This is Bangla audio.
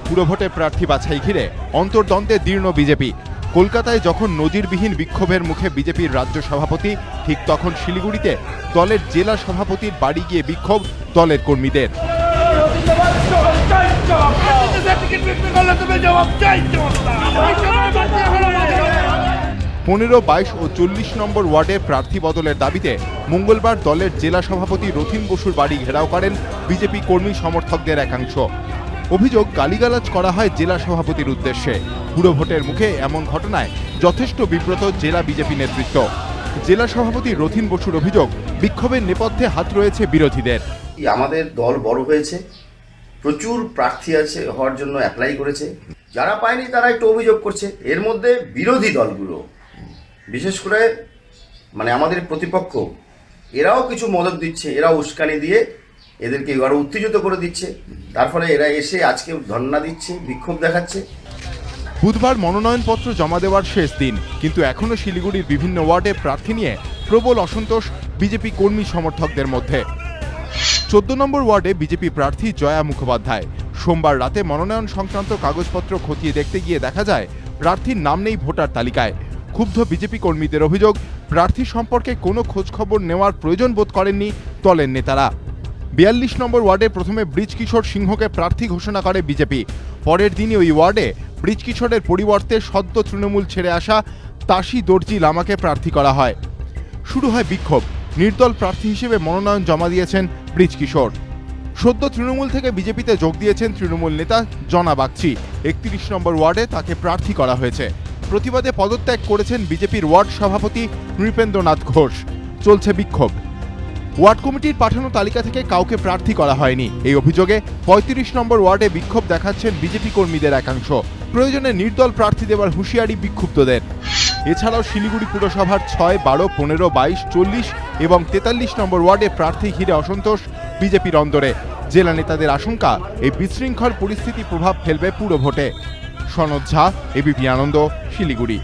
পুরভোটে প্রার্থী বাছাই ঘিরে অন্তর্দ্বন্দ্বে দীর্ণ বিজেপি। কলকাতায় যখন নজিরবিহীন বিক্ষোভের মুখে বিজেপির রাজ্য সভাপতি, ঠিক তখন শিলিগুড়িতে দলের জেলা সভাপতির বাড়ি গিয়ে বিক্ষোভ দলের কর্মীদের। 15, 22 ও 40 নম্বর ওয়ার্ডে প্রার্থী বদলের দাবিতে মঙ্গলবার দলের জেলা সভাপতি রথীন বসুর বাড়ি ঘেরাও করেন বিজেপি কর্মী সমর্থকদের একাংশ। অভিযোগ, গালিগালাজ করা হয় জেলা সভাপতির উদ্দেশ্যে। পুরভোটের মুখে এমন ঘটনায় যথেষ্ট বিব্রত জেলা বিজেপি নেতৃত্ব। জেলা সভাপতি রথীন বসুর অভিযোগ, বিক্ষোভের নেপথ্যে হাত রয়েছে বিরোধীদের। আমাদের দল বড় হয়েছে, প্রচুর প্রার্থী আছে হওয়ার জন্য অ্যাপ্লাই করেছে, যারা পায়নি তারা একটু অভিযোগ করছে। এর মধ্যে বিরোধী দলগুলো, বিশেষ করে আমাদের প্রতিপক্ষ, এরাও কিছু মদত দিচ্ছে, এরাও উস্কানি দিয়ে এদেরকে আরো উত্তেজিত করে দিচ্ছে। তার ফলে এরা এসে আজকে ধর্ণা দিচ্ছে, বিক্ষোভ দেখাচ্ছে। বুধবার মনোনয়নপত্র জমা দেওয়ার শেষ দিন, কিন্তু এখনো শিলিগুড়ির বিভিন্ন ওয়ার্ডে প্রার্থী নিয়ে প্রবল অসন্তোষ বিজেপি কর্মী সমর্থকদের মধ্যে। 14 নম্বর ওয়ার্ডে বিজেপি প্রার্থী জয়া মুখোপাধ্যায় সোমবার রাতে মনোনয়ন সংক্রান্ত কাগজপত্র খতিয়ে দেখতে গিয়ে দেখা যায় প্রার্থীর নাম নেই ভোটার তালিকায়। ক্ষুব্ধ বিজেপি কর্মীদের অভিযোগ, প্রার্থী সম্পর্কে কোনো খোঁজখবর নেওয়ার প্রয়োজন বোধ করেননি দলের নেতারা। 42 নম্বর ওয়ার্ডে প্রথমে ব্রিজকিশোর সিংহকে প্রার্থী ঘোষণা করে বিজেপি। পরের দিনই ওই ওয়ার্ডে ব্রিজকিশোরের পরিবর্তে সদ্য তৃণমূল ছেড়ে আসা তাসি দর্জি লামাকে প্রার্থী করা হয়। শুরু হয় বিক্ষোভ। নির্দল প্রার্থী হিসেবে মনোনয়ন জমা দিয়েছেন ব্রিজকিশোর। সদ্য তৃণমূল থেকে বিজেপিতে যোগ দিয়েছেন তৃণমূল নেতা জনা বাগচি। 31 নম্বর ওয়ার্ডে তাকে প্রার্থী করা হয়েছে। প্রতিবাদে পদত্যাগ করেছেন বিজেপির ওয়ার্ড সভাপতি নৃপেন্দ্রনাথ ঘোষ। চলছে বিক্ষোভ। ওয়ার্ড কমিটির পাঠানো তালিকা থেকে কাউকে প্রার্থী করা হয়নি এই অভিযোগে 35 নম্বর ওয়ার্ডে বিক্ষোভ দেখাচ্ছেন বিজেপি কর্মীদের একাংশ। প্রয়োজনে নির্দল প্রার্থী দেওয়ার হুঁশিয়ারি বিক্ষুব্ধদের। এছাড়াও শিলিগুড়ি পুরসভার 6, 12, 15, 22, 40 এবং 43 নম্বর ওয়ার্ডে প্রার্থী ঘিরে অসন্তোষ বিজেপির অন্দরে। জেলা নেতাদের আশঙ্কা, এই বিশৃঙ্খল পরিস্থিতি প্রভাব ফেলবে পুরভোটে। সনদ ঝা, এবিপি আনন্দ, শিলিগুড়ি।